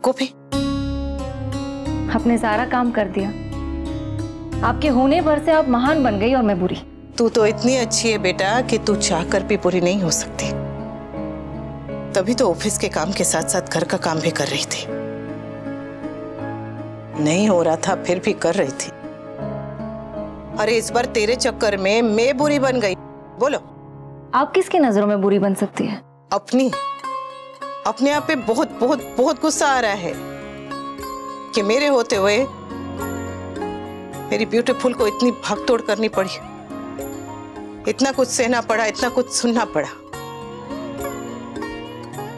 गोपी, आपने सारा काम कर दिया। आपके होने भर से आप महान बन गई और मैं बुरी। तू तो इतनी अच्छी है बेटा कि तू चाहकर भी बुरी नहीं हो सकती। तभी तो ऑफिस के काम के साथ साथ घर का काम भी कर रही थी। नहीं हो रहा था फिर भी कर रही थी। अरे इस बार तेरे चक्कर में मैं बुरी बन गई। बोलो, आप किसकी नजरों में बुरी बन सकती है? अपने आप पे बहुत बहुत बहुत गुस्सा आ रहा है कि मेरे होते हुए मेरी ब्यूटीफुल को इतनी भागदौड़ करनी पड़ी, इतना कुछ सहना पड़ा, इतना कुछ सुनना पड़ा।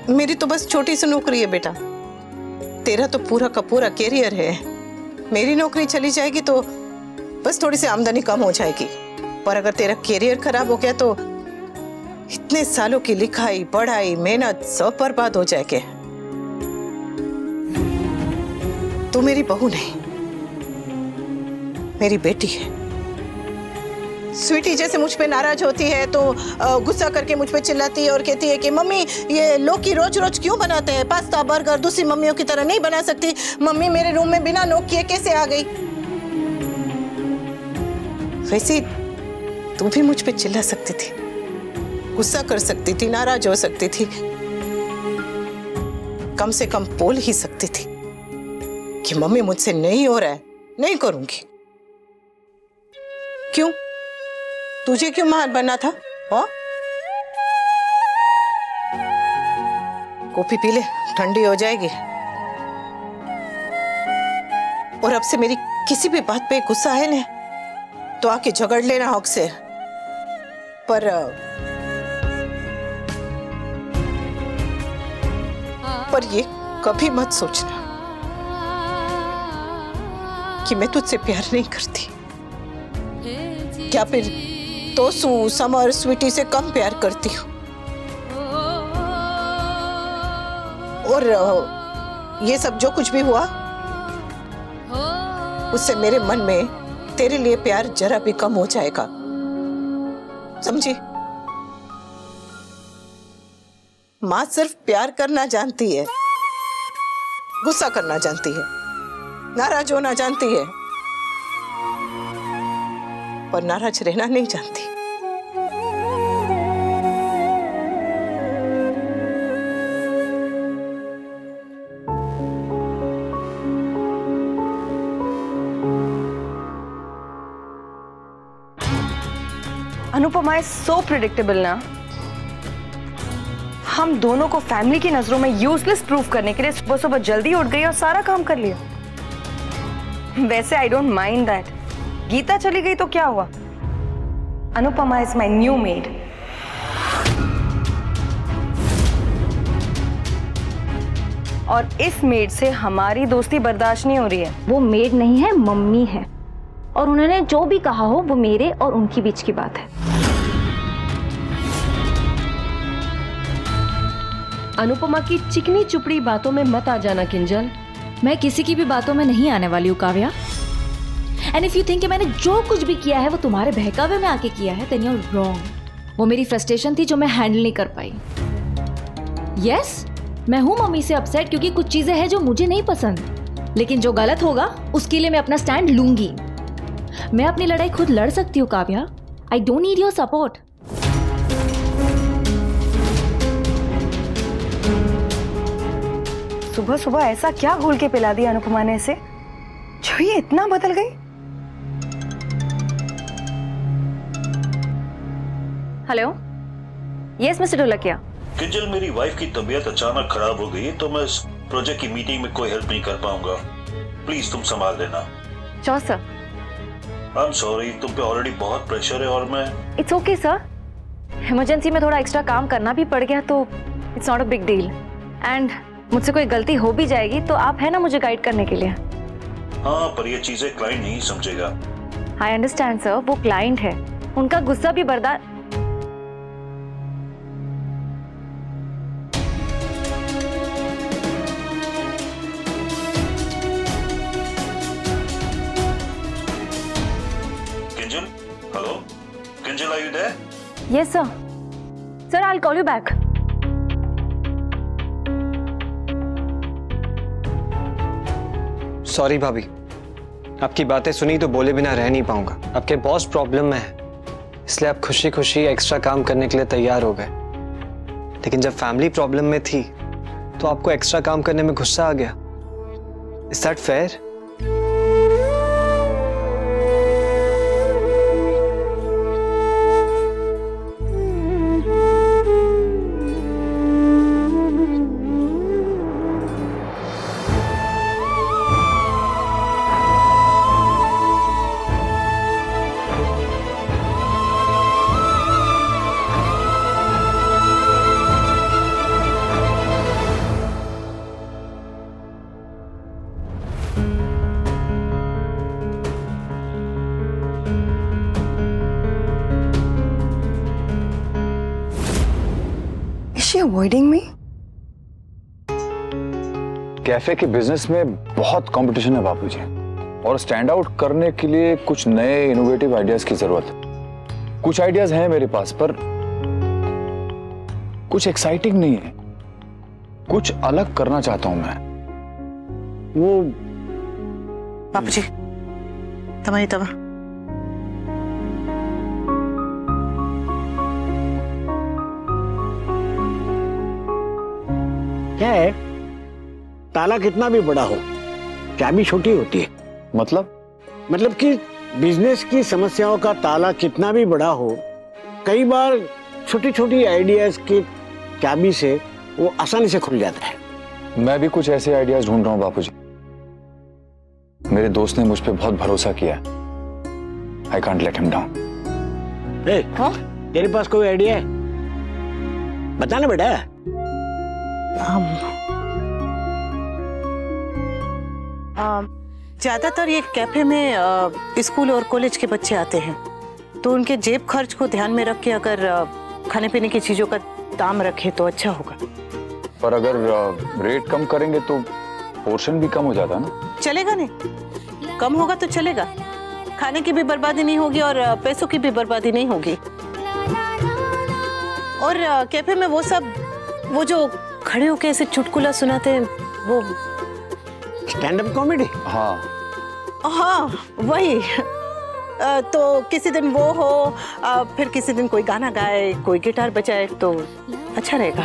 मेरी तो बस छोटी सी नौकरी है बेटा, तेरा तो पूरा का पूरा कैरियर है। मेरी नौकरी चली जाएगी तो बस थोड़ी सी आमदनी कम हो जाएगी, पर अगर तेरा कैरियर खराब हो गया तो इतने सालों की लिखाई पढ़ाई मेहनत सब बर्बाद हो जाएगी। तू मेरी बहू नहीं, मेरी बेटी है। स्वीटी जैसे मुझ पे नाराज होती है तो गुस्सा करके मुझ पे चिल्लाती है और कहती है कि मम्मी ये लौकी रोज रोज क्यों बनाते हैं, पास्ता बर्गर दूसरी मम्मियों की तरह नहीं बना सकती। मम्मी मेरे रूम में बिना नॉक किए कैसे आ गई? वैसे तू भी मुझ पे चिल्ला सकती थी, गुस्सा कर सकती थी, नाराज हो सकती थी, कम से कम बोल ही सकती थी कि मम्मी मुझसे नहीं हो रहा है, नहीं करूंगी। क्यों? तुझे क्यों महान बनना था? हाँ? कॉफी पी ले, ठंडी हो जाएगी। और अब से मेरी किसी भी बात पे गुस्सा है ना तो आके झगड़ लेना हक से, पर ये कभी मत सोचना कि मैं तुझसे प्यार नहीं करती। क्या फिर तोसू, समर, स्वीटी से कम प्यार करती हूँ? और ये सब जो कुछ भी हुआ उससे मेरे मन में तेरे लिए प्यार जरा भी कम हो जाएगा, समझी? माँ सिर्फ प्यार करना जानती है, गुस्सा करना जानती है, नाराज होना जानती है, पर नाराज रहना नहीं जानती। अनुपमा इज सो प्रिडिक्टेबल ना। हम दोनों को फैमिली की नजरों में यूजलेस प्रूफ करने के लिए सुबह सुबह जल्दी उठ गई और सारा काम कर लिया। वैसे I don't mind that. Geeta चली गई तो क्या हुआ? Anupama is my new maid. और इस मेड से हमारी दोस्ती बर्दाश्त नहीं हो रही है। वो मेड नहीं है, मम्मी है, और उन्होंने जो भी कहा हो वो मेरे और उनकी बीच की बात है। अनुपमा की चिकनी चुपड़ी बातों में मत आ जाना किंजल। मैं किसी की भी बातों में नहीं आने वाली हूँ Kavya. And if you think कि मैंने जो कुछ भी किया है वो तुम्हारे बहकावे में आके किया है, देन यू आर रॉन्ग। वो मेरी फ्रस्ट्रेशन थी जो मैं हैंडल नहीं कर पाई। यस, मैं हूँ मम्मी से अपसेट क्योंकि कुछ चीजें हैं जो मुझे नहीं पसंद, लेकिन जो गलत होगा उसके लिए मैं अपना स्टैंड लूंगी। मैं अपनी लड़ाई खुद लड़ सकती हूँ Kavya. I don't need your support. सुबह सुबह ऐसा क्या घोल के पिला दिया अनुपमा ने इसे जो ये इतना बदल गई? Hello, yes mister Dholakia. Kinjal, मेरी वाइफ की तबीयत अचानक खराब हो गई तो मैं इस प्रोजेक्ट की मीटिंग में कोई हेल्प नहीं कर पाऊंगा। प्लीज तुम संभाल लेना। Sure sir. I am sorry, तुम पे ऑलरेडी बहुत प्रेशर है और मैं। इट्स ओके सर, इमरजेंसी में थोड़ा एक्स्ट्रा काम करना भी पड़ गया तो it's not a big deal. And मुझसे कोई गलती हो भी जाएगी तो आप है ना मुझे गाइड करने के लिए। हाँ, पर ये चीजें क्लाइंट नहीं समझेगा। आई अंडरस्टैंड सर, वो क्लाइंट है, उनका गुस्सा भी बर्दाश्त। Kinjal, hello Kinjal, are you there? Yes sir. Sir, I will call you back. Sorry भाभी, आपकी बातें सुनी तो बोले बिना रह नहीं पाऊंगा। आपके बॉस प्रॉब्लम में है, इसलिए आप खुशी खुशी एक्स्ट्रा काम करने के लिए तैयार हो गए। लेकिन जब फैमिली प्रॉब्लम में थी तो आपको एक्स्ट्रा काम करने में गुस्सा आ गया। Is that fair? Is she avoiding me? Cafe के बिजनेस में बहुत कंपटीशन है बापूजी, और स्टैंड आउट करने के लिए कुछ नए इनोवेटिव आइडियाज की जरूरत है। कुछ आइडियाज हैं मेरे पास, पर कुछ एक्साइटिंग नहीं है। कुछ अलग करना चाहता हूं मैं। वो बापूजी, तमाई तमा। क्या है, ताला कितना भी बड़ा हो, चाबी छोटी होती है। मतलब कि बिजनेस की समस्याओं का ताला कितना भी बड़ा हो, कई बार छोटी छोटी आइडियाज की चाबी से वो आसानी से खुल जाता है। मैं भी कुछ ऐसे आइडियाज ढूंढ रहा हूं बापूजी। मेरे दोस्त ने मुझ पे बहुत भरोसा किया। I can't let him down. तेरे पास कोई आइडिया है? बता ना बेटा। ज्यादातर ये कैफे में स्कूल और कॉलेज के बच्चे आते हैं, तो उनके जेब खर्च को ध्यान में रख के अगर खाने पीने की चीजों का दाम रखे तो अच्छा होगा। पर अगर रेट कम करेंगे तो पोर्शन भी कम हो जाता है ना। चलेगा नहीं, कम होगा तो चलेगा। खाने की भी बर्बादी नहीं होगी और पैसों की भी बर्बादी नहीं होगी। और कैफे में वो जो खड़े होके ऐसे चुटकुला सुनाते हैं, वो स्टैंड अप कॉमेडी। हाँ वही। तो किसी दिन वो हो, फिर किसी दिन कोई गाना गाए, कोई गिटार बजाए तो अच्छा रहेगा।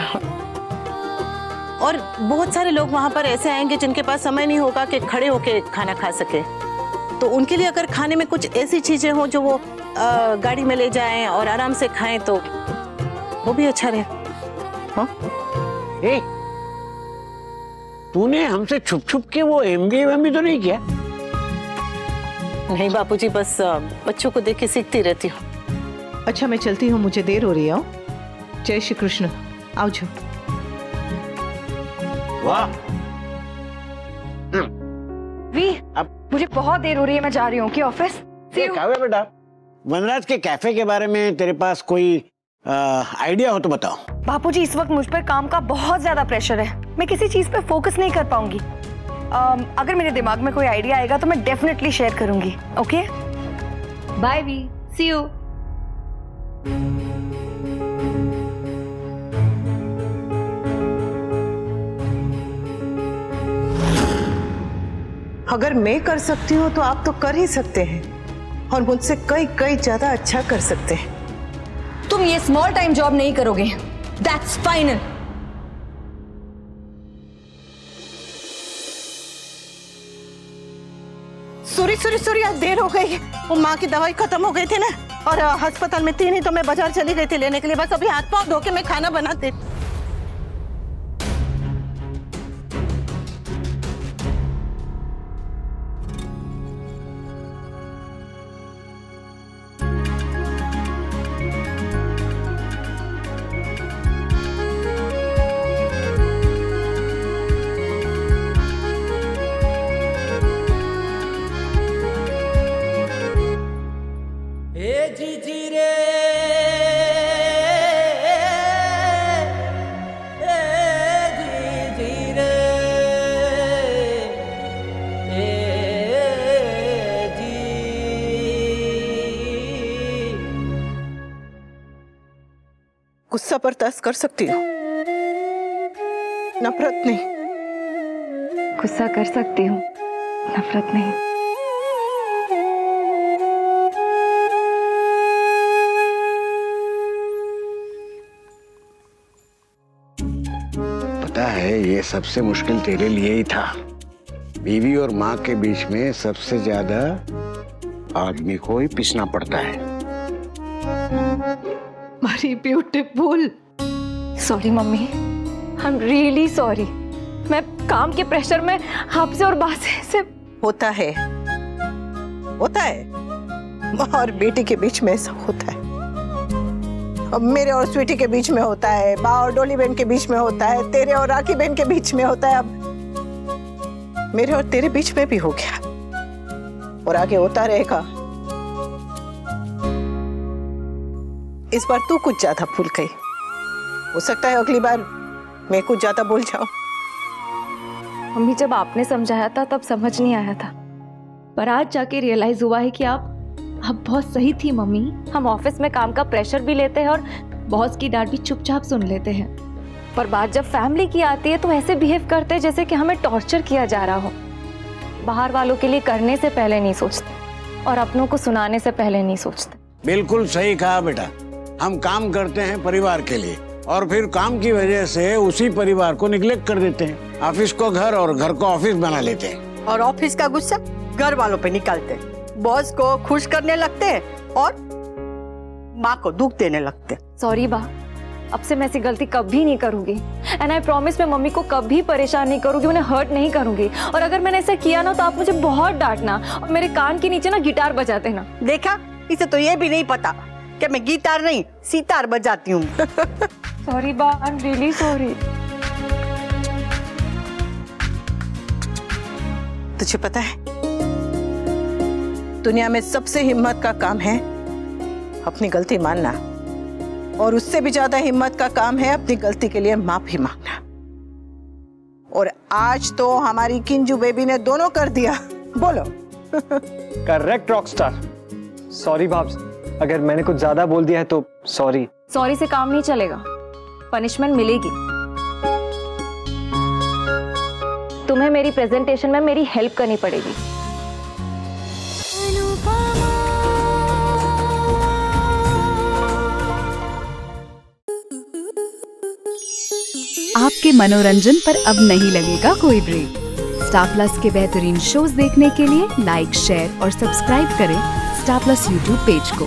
और बहुत सारे लोग वहां पर ऐसे आएंगे जिनके पास समय नहीं होगा कि खड़े होके खाना खा सके, तो उनके लिए अगर खाने में कुछ ऐसी चीजें हो जो वो गाड़ी में ले जाएं और आराम से खाएं तो वो भी अच्छा रहे। हाँ? तूने हमसे छुप छुप के वो MBA तो नहीं किया? नहीं बापूजी, बस बच्चों को देख के सीखती रहती हूँ। अच्छा मैं चलती हूँ, मुझे देर हो रही है। जय श्री कृष्ण। आओ जो। वाह वी, अब मुझे बहुत देर हो रही है, मैं जा रही हूँ कि ऑफिस। काव्या बेटा, वनराज के कैफे के बारे में तेरे पास कोई आइडिया हो तो बताओ। बापूजी, इस वक्त मुझ पर काम का बहुत ज्यादा प्रेशर है, मैं किसी चीज पे फोकस नहीं कर पाऊंगी। अगर मेरे दिमाग में कोई आइडिया आएगा तो मैं डेफिनेटली शेयर करूंगी। ओके, बाय वी, सी यू। अगर मैं कर सकती हूँ तो आप तो कर ही सकते हैं, और मुझसे कई कई ज्यादा अच्छा कर सकते हैं। तुम ये स्मॉल टाइम जॉब नहीं करोगे, दैट्स फाइनल। सूरी आज देर हो गई। वो माँ की दवाई खत्म हो गई थी ना, और अस्पताल में थी नहीं तो मैं बाजार चली गई थी लेने के लिए। बस अभी हाथ पांव धो के मैं खाना बनाती। गुस्सा बर्दाश्त कर सकती हूँ, नफरत नहीं। गुस्सा कर सकती हूँ, नफरत नहीं। पता है, ये सबसे मुश्किल तेरे लिए ही था। बीवी और माँ के बीच में सबसे ज्यादा आदमी को ही पिसना पड़ता है। मारी beautiful. Sorry mummy, I am really sorry. मैं काम के प्रेशर में आपसे और बात से होता है माँ और बेटी के बीच में ऐसा होता है। अब मेरे और स्वीटी के बीच में होता है, माँ और डोली बहन के बीच में होता है, तेरे और राखी बहन के बीच में होता है, अब मेरे और तेरे बीच में भी हो गया और आगे होता रहेगा। इस बार तू कुछ ज्यादा भूल गई, हो सकता है अगली बार मैं कुछ ज्यादा भूल जाऊं। मम्मी, जब आपने समझाया था तब समझ नहीं आया था, पर आज जाके रियलाइज हुआ है कि आप बहुत सही थी मम्मी। हम ऑफिस में काम का प्रेशर भी लेते हैं और बॉस की डांट भी चुपचाप सुन लेते हैं, पर बात जब फैमिली की आती है तो ऐसे बिहेव करते हैं जैसे कि हमें टॉर्चर किया जा रहा हो। बाहर वालों के लिए करने से पहले नहीं सोचते और अपनों को सुनाने से पहले नहीं सोचते। बिल्कुल सही कहा बेटा। हम काम करते हैं परिवार के लिए और फिर काम की वजह से उसी परिवार को निग्लेक्ट कर देते हैं। ऑफिस को घर और घर को ऑफिस बना लेते हैं और ऑफिस का गुस्सा घर वालों पे निकालते हैं। बॉस को खुश करने लगते हैं और माँ को दुख देने लगते हैं। सॉरी बा, अब से मैं ऐसी गलती कभी नहीं करूंगी एंड आई प्रॉमिस मैं मम्मी को कभी परेशान नहीं करूंगी, उन्हें हर्ट नहीं करूंगी। और अगर मैंने ऐसा किया ना तो आप मुझे बहुत डांटना और मेरे कान के नीचे ना गिटार बजा देना। देखा, इसे तो ये भी नहीं पता कि मैं गिटार नहीं सितार बजाती हूँ। सॉरी बा, आई एम रियली सॉरी। तुझे पता है, दुनिया में सबसे हिम्मत का काम है अपनी गलती मानना, और उससे भी ज्यादा हिम्मत का काम है अपनी गलती के लिए माफी मांगना। और आज तो हमारी किंजू बेबी ने दोनों कर दिया। बोलो। Correct Rockstar. सॉरी भाब्स, अगर मैंने कुछ ज्यादा बोल दिया है तो सॉरी। सॉरी से काम नहीं चलेगा, पनिशमेंट मिलेगी। तुम्हें मेरी प्रेजेंटेशन में मेरी हेल्प करनी पड़ेगी। आपके मनोरंजन पर अब नहीं लगेगा कोई ब्रेक। स्टार प्लस के बेहतरीन शोज देखने के लिए लाइक, शेयर और सब्सक्राइब करें स्टार प्लस यूट्यूब पेज को।